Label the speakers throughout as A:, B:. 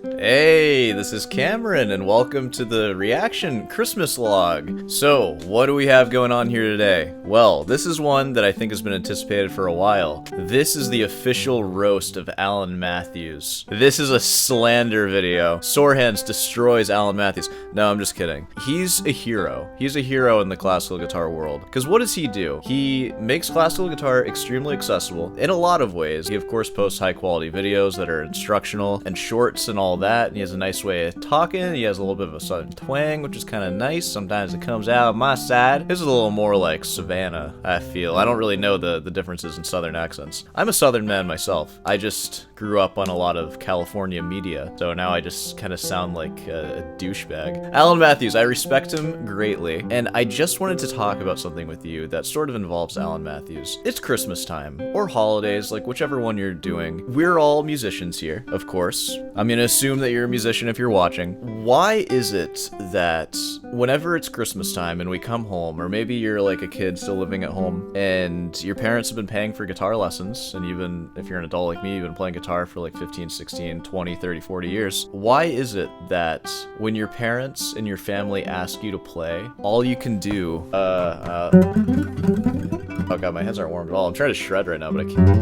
A: Hey, this is Cameron, and welcome to the Reaction Christmas Log. So, what do we have going on here today? Well, this is one that I think has been anticipated for a while. This is the official roast of Alan Matthews. This is a slander video. Sorehands destroys Alan Matthews. No, I'm just kidding. He's a hero. He's a hero in the classical guitar world. Because what does he do? He makes classical guitar extremely accessible in a lot of ways. He, of course, posts high-quality videos that are instructional and shorts and all that, and he has a nice way of talking. He has a little bit of a southern twang, which is kind of nice. Sometimes it comes out my side. His is a little more like Savannah, I feel. I don't really know the differences in southern accents. I'm a southern man myself. I just grew up on a lot of California media, so now I just kind of sound like a douchebag. Alan Matthews, I respect him greatly, and I just wanted to talk about something with you that sort of involves Alan Matthews. It's Christmas time, or holidays, like whichever one you're doing. We're all musicians here, of course. I'm gonna assume that you're a musician if you're watching. Why is it that whenever it's Christmas time and we come home, or maybe you're like a kid still living at home and your parents have been paying for guitar lessons, and you've been, if you're an adult like me, you've been playing guitar for like 15, 16, 20, 30, 40 years. Why is it that when your parents and your family ask you to play, all you can do, oh god, my hands aren't warm at all. I'm trying to shred right now, but I can't.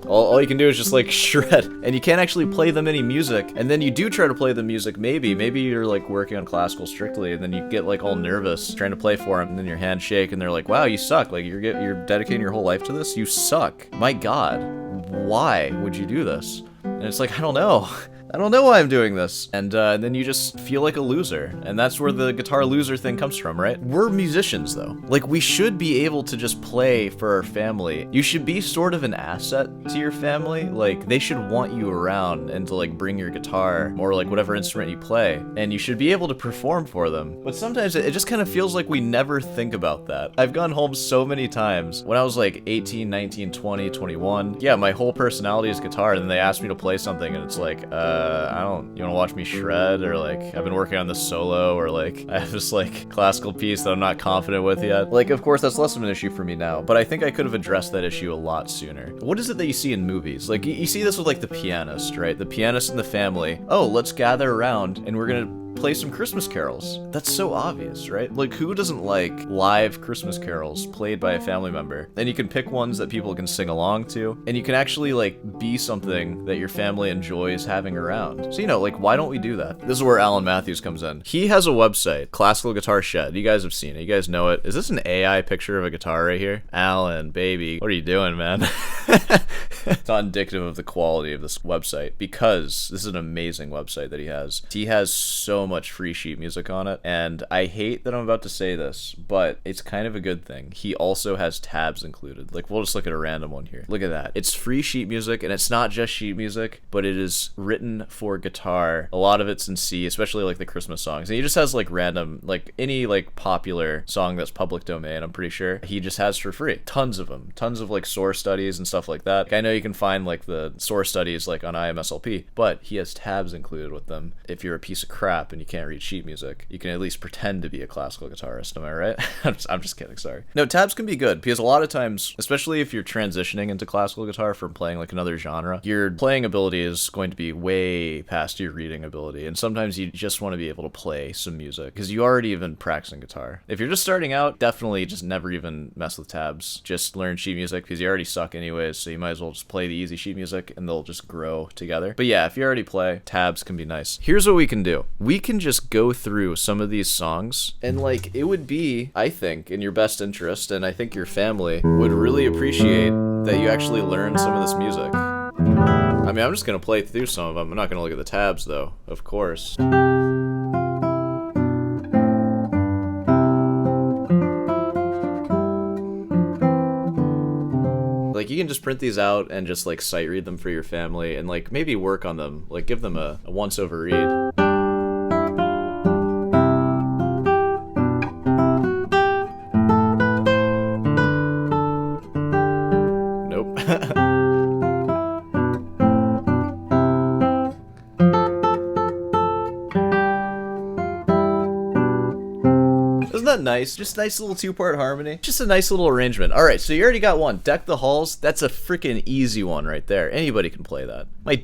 A: All you can do is just like shred, and you can't actually play them any music. And then you do try to play the music, maybe you're like working on classical strictly, and then you get like all nervous trying to play for them, and then your hands shake, and they're like, "Wow, you suck! Like you're dedicating your whole life to this? You suck! My God, why would you do this?" And it's like, I don't know. I don't know why I'm doing this. And then you just feel like a loser. And that's where the guitar loser thing comes from, right? We're musicians, though. Like, we should be able to just play for our family. You should be sort of an asset to your family. Like, they should want you around and to, like, bring your guitar or, like, whatever instrument you play. And you should be able to perform for them. But sometimes it just kind of feels like we never think about that. I've gone home so many times. When I was, like, 18, 19, 20, 21, yeah, my whole personality is guitar. And then they asked me to play something, and it's like, you wanna watch me shred? Or like, I've been working on this solo, or like, I have this like classical piece that I'm not confident with yet. Like, of course, that's less of an issue for me now, but I think I could have addressed that issue a lot sooner. What is it that you see in movies? Like, you see this with like The Pianist, right? The pianist and the family. Oh, let's gather around and we're gonna play some Christmas carols. That's so obvious, right? Like, who doesn't like live Christmas carols played by a family member? And you can pick ones that people can sing along to, and you can actually like be something that your family enjoys having around. So, you know, like, why don't we do that? This is where Alan Matthews comes in. He has a website, Classical Guitar Shed. You guys have seen it. You guys know it. Is this an AI picture of a guitar right here? Alan, baby, what are you doing, man? It's not indicative of the quality of this website, because this is an amazing website that he has. He has so much free sheet music on it, and I hate that I'm about to say this, but it's kind of a good thing. He also has tabs included. Like, we'll just look at a random one here. Look at that. It's free sheet music, and it's not just sheet music, but it is written for guitar. A lot of it's in C, especially like the Christmas songs. And he just has like random, like any like popular song that's public domain, I'm pretty sure, he just has for free. Tons of them. Tons of like source studies and stuff like that. Like, I know you can find like the source studies like on IMSLP, but he has tabs included with them. If you're a piece of crap and you can't read sheet music, you can at least pretend to be a classical guitarist. Am I right? I'm just kidding, sorry. No, tabs can be good, because a lot of times, especially if you're transitioning into classical guitar from playing like another genre, your playing ability is going to be way past your reading ability, and sometimes you just want to be able to play some music because you already have been practicing guitar. If you're just starting out, definitely just never even mess with tabs. Just learn sheet music, because you already suck anyways, so you might as well just play the easy sheet music and they'll just grow together. But yeah, if you already play, tabs can be nice. Here's what we can do. We can just go through some of these songs, and like, it would be, I think, in your best interest, and I think your family would really appreciate that you actually learn some of this music. I mean, I'm just gonna play through some of them. I'm not gonna look at the tabs though, of course. Like, you can just print these out and just like sight read them for your family, and like maybe work on them, like give them a once over read. that nice? Just nice little two-part harmony. Just a nice little arrangement. All right, so you already got one. Deck the Halls. That's a freaking easy one right there. Anybody can play that. My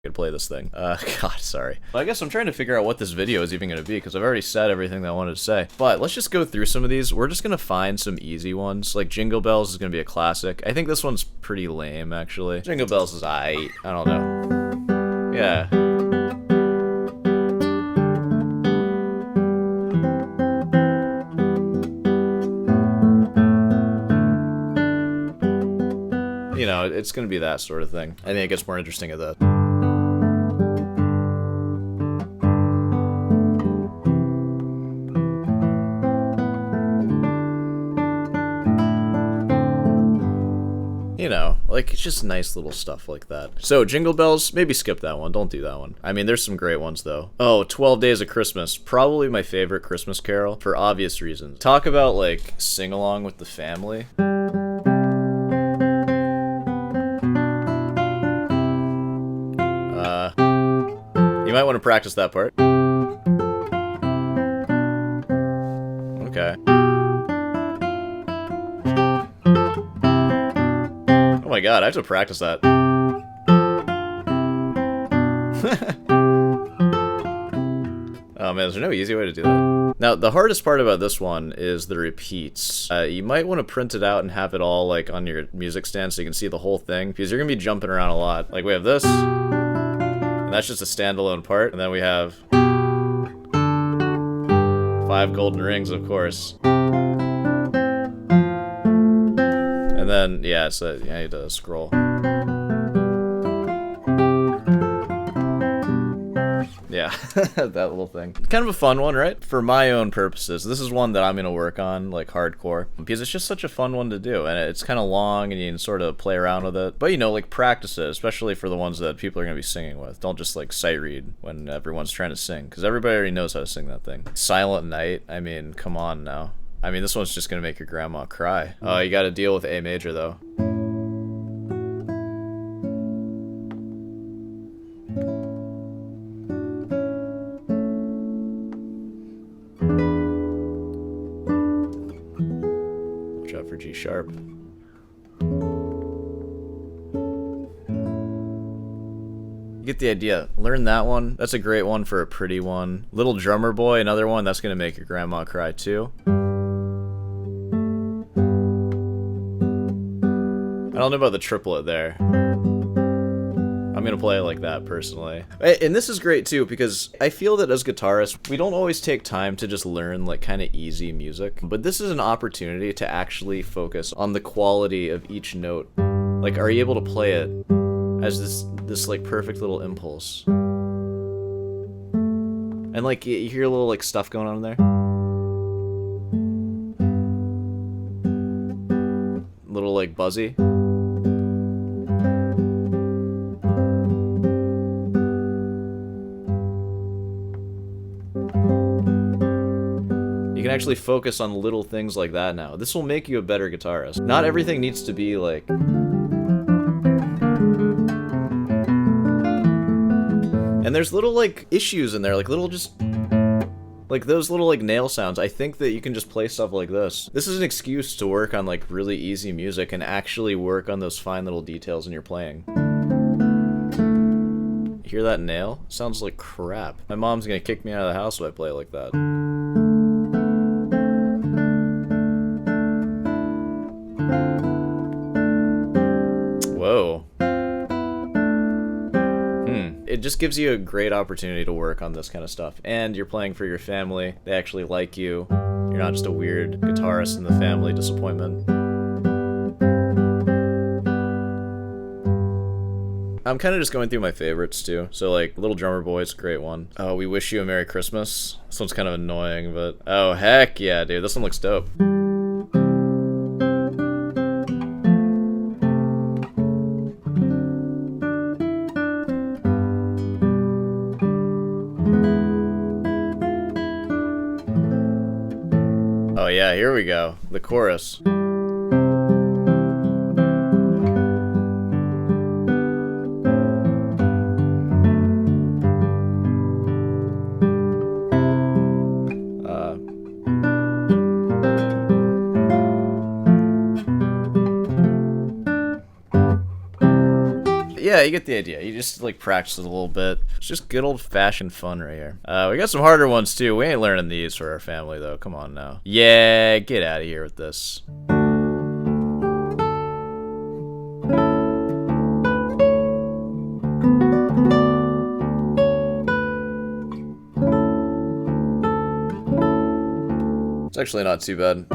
A: could play this thing. God, sorry. Well, I guess I'm trying to figure out what this video is even going to be, because I've already said everything that I wanted to say. But let's just go through some of these. We're just going to find some easy ones. Like Jingle Bells is going to be a classic. I think this one's pretty lame, actually. Jingle Bells is aight. I don't know. Yeah. You know, it's going to be that sort of thing. I think it gets more interesting at that. You know, like, it's just nice little stuff like that. So, Jingle Bells, maybe skip that one. Don't do that one. I mean, there's some great ones, though. Oh, 12 Days of Christmas. Probably my favorite Christmas carol, for obvious reasons. Talk about, like, sing-along with the family. You might want to practice that part. Okay. Oh my god, I have to practice that. Oh man, is there no easy way to do that? Now, the hardest part about this one is the repeats. You might want to print it out and have it all like on your music stand so you can see the whole thing, because you're going to be jumping around a lot. Like we have this, and that's just a standalone part, and then we have 5 golden rings, of course. And then, yeah, it's you need to scroll. Yeah, that little thing. Kind of a fun one, right? For my own purposes, this is one that I'm going to work on, like, hardcore. Because it's just such a fun one to do. And it's kind of long, and you can sort of play around with it. But, you know, like, practice it, especially for the ones that people are going to be singing with. Don't just, like, sight read when everyone's trying to sing. Because everybody already knows how to sing that thing. Silent Night, I mean, come on now. I mean, this one's just gonna make your grandma cry. Oh, you gotta deal with A major, though. Watch out for G sharp. You get the idea. Learn that one. That's a great one for a pretty one. Little Drummer Boy, another one. That's gonna make your grandma cry, too. I don't know about the triplet there. I'm gonna play it like that, personally. And this is great, too, because I feel that as guitarists, we don't always take time to just learn, like, kind of easy music. But this is an opportunity to actually focus on the quality of each note. Like, are you able to play it as this like, perfect little impulse? And, like, you hear a little, like, stuff going on in there? Little, like, buzzy. You can actually focus on little things like that now. This will make you a better guitarist. Not everything needs to be like... And there's little, like, issues in there, like little just... Like, those little, like, nail sounds. I think that you can just play stuff like this. This is an excuse to work on, like, really easy music and actually work on those fine little details in your playing. You hear that nail? Sounds like crap. My mom's gonna kick me out of the house if I play it like that. Whoa. It just gives you a great opportunity to work on this kind of stuff. And you're playing for your family. They actually like you. You're not just a weird guitarist in the family disappointment. I'm kind of just going through my favorites, too. So, like, Little Drummer Boy's a great one. Oh, We Wish You a Merry Christmas. This one's kind of annoying, but... Oh, heck yeah, dude. This one looks dope. Oh yeah, here we go. The chorus. yeah, you get the idea. You just like practice it a little bit. It's just good old-fashioned fun right here. We got some harder ones too. We ain't learning these for our family though. Come on now. Yeah, get out of here with this. It's actually not too bad.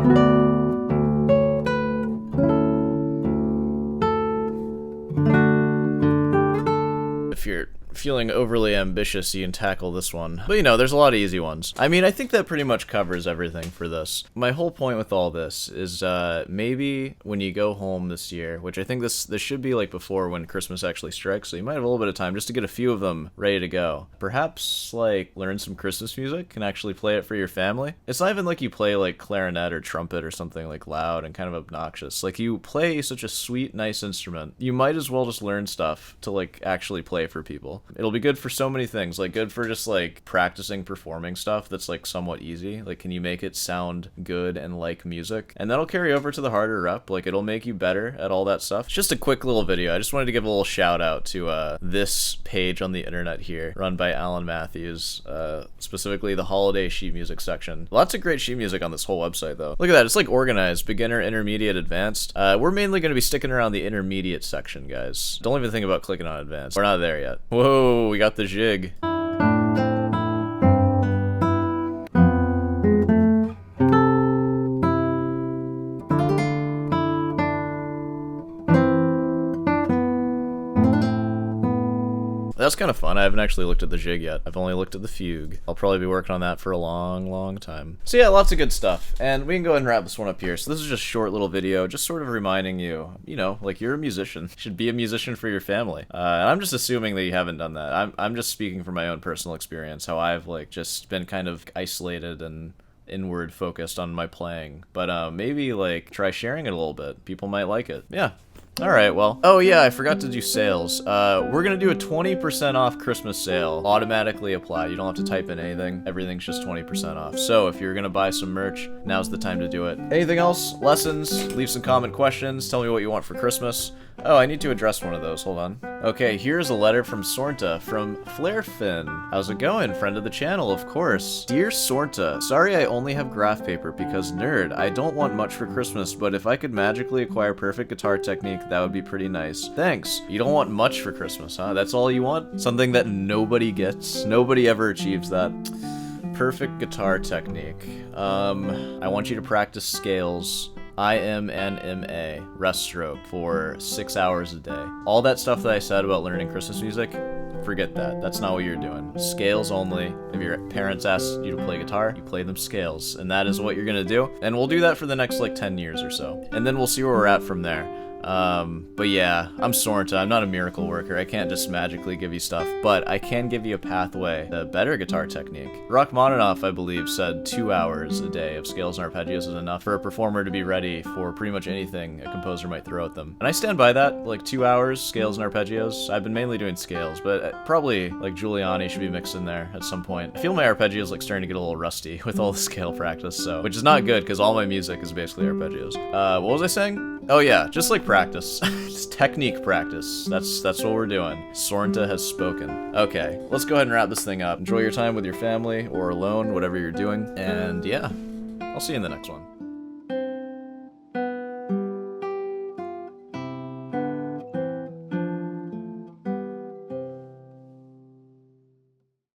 A: If you're feeling overly ambitious, you can tackle this one. But you know, there's a lot of easy ones. I mean, I think that pretty much covers everything for this. My whole point with all this is maybe when you go home this year, which I think this should be like before when Christmas actually strikes, so you might have a little bit of time just to get a few of them ready to go. Perhaps like learn some Christmas music and actually play it for your family. It's not even like you play like clarinet or trumpet or something like loud and kind of obnoxious. Like you play such a sweet, nice instrument. You might as well just learn stuff to like actually play for people. It'll be good for so many things, like good for just like practicing performing stuff that's like somewhat easy. Like, can you make it sound good and like music? And that'll carry over to the harder rep. Like, it'll make you better at all that stuff. It's just a quick little video. I just wanted to give a little shout out to this page on the internet here, run by Alan Matthews, specifically the holiday sheet music section. Lots of great sheet music on this whole website though. Look at that, it's like organized, beginner, intermediate, advanced. We're mainly going to be sticking around the intermediate section, guys. Don't even think about clicking on advanced. We're not there yet. Whoa, we got the jig. That's kind of fun. I haven't actually looked at the jig yet. I've only looked at the fugue. I'll probably be working on that for a long, long time. So yeah, lots of good stuff. And we can go ahead and wrap this one up here. So this is just a short little video, just sort of reminding you, you know, like you're a musician. You should be a musician for your family. And I'm just assuming that you haven't done that. I'm just speaking from my own personal experience, how I've like just been kind of isolated and inward focused on my playing. But maybe like try sharing it a little bit. People might like it. Yeah. Alright, well. Oh yeah, I forgot to do sales. We're gonna do a 20% off Christmas sale. Automatically apply. You don't have to type in anything. Everything's just 20% off. So if you're gonna buy some merch, now's the time to do it. Anything else? Lessons? Leave some comment questions. Tell me what you want for Christmas. Oh, I need to address one of those. Hold on. Okay, here's a letter from Sornta from Flairfin. How's it going? Friend of the channel, of course. Dear Sornta, sorry I only have graph paper because nerd. I don't want much for Christmas, but if I could magically acquire perfect guitar technique, that would be pretty nice. Thanks. You don't want much for Christmas, huh? That's all you want? Something that nobody gets? Nobody ever achieves that. Perfect guitar technique. I want you to practice scales. IMNMA, rest stroke, for 6 hours a day. All that stuff that I said about learning Christmas music, forget that. That's not what you're doing. Scales only. If your parents ask you to play guitar, you play them scales. And that is what you're gonna do. And we'll do that for the next like 10 years or so. And then we'll see where we're at from there. But yeah, I'm Sornta. I'm not a miracle worker. I can't just magically give you stuff, but I can give you a pathway to better guitar technique. Rachmaninoff, I believe, said 2 hours a day of scales and arpeggios is enough for a performer to be ready for pretty much anything a composer might throw at them. And I stand by that, like 2 hours, scales and arpeggios. I've been mainly doing scales, but probably like Giuliani should be mixed in there at some point. I feel my arpeggios like starting to get a little rusty with all the scale practice, so, which is not good because all my music is basically arpeggios. What was I saying? Oh yeah, just like practice. Just technique practice. That's what we're doing. Sornta has spoken. Okay, let's go ahead and wrap this thing up. Enjoy your time with your family or alone, whatever you're doing. And yeah, I'll see you in the next one.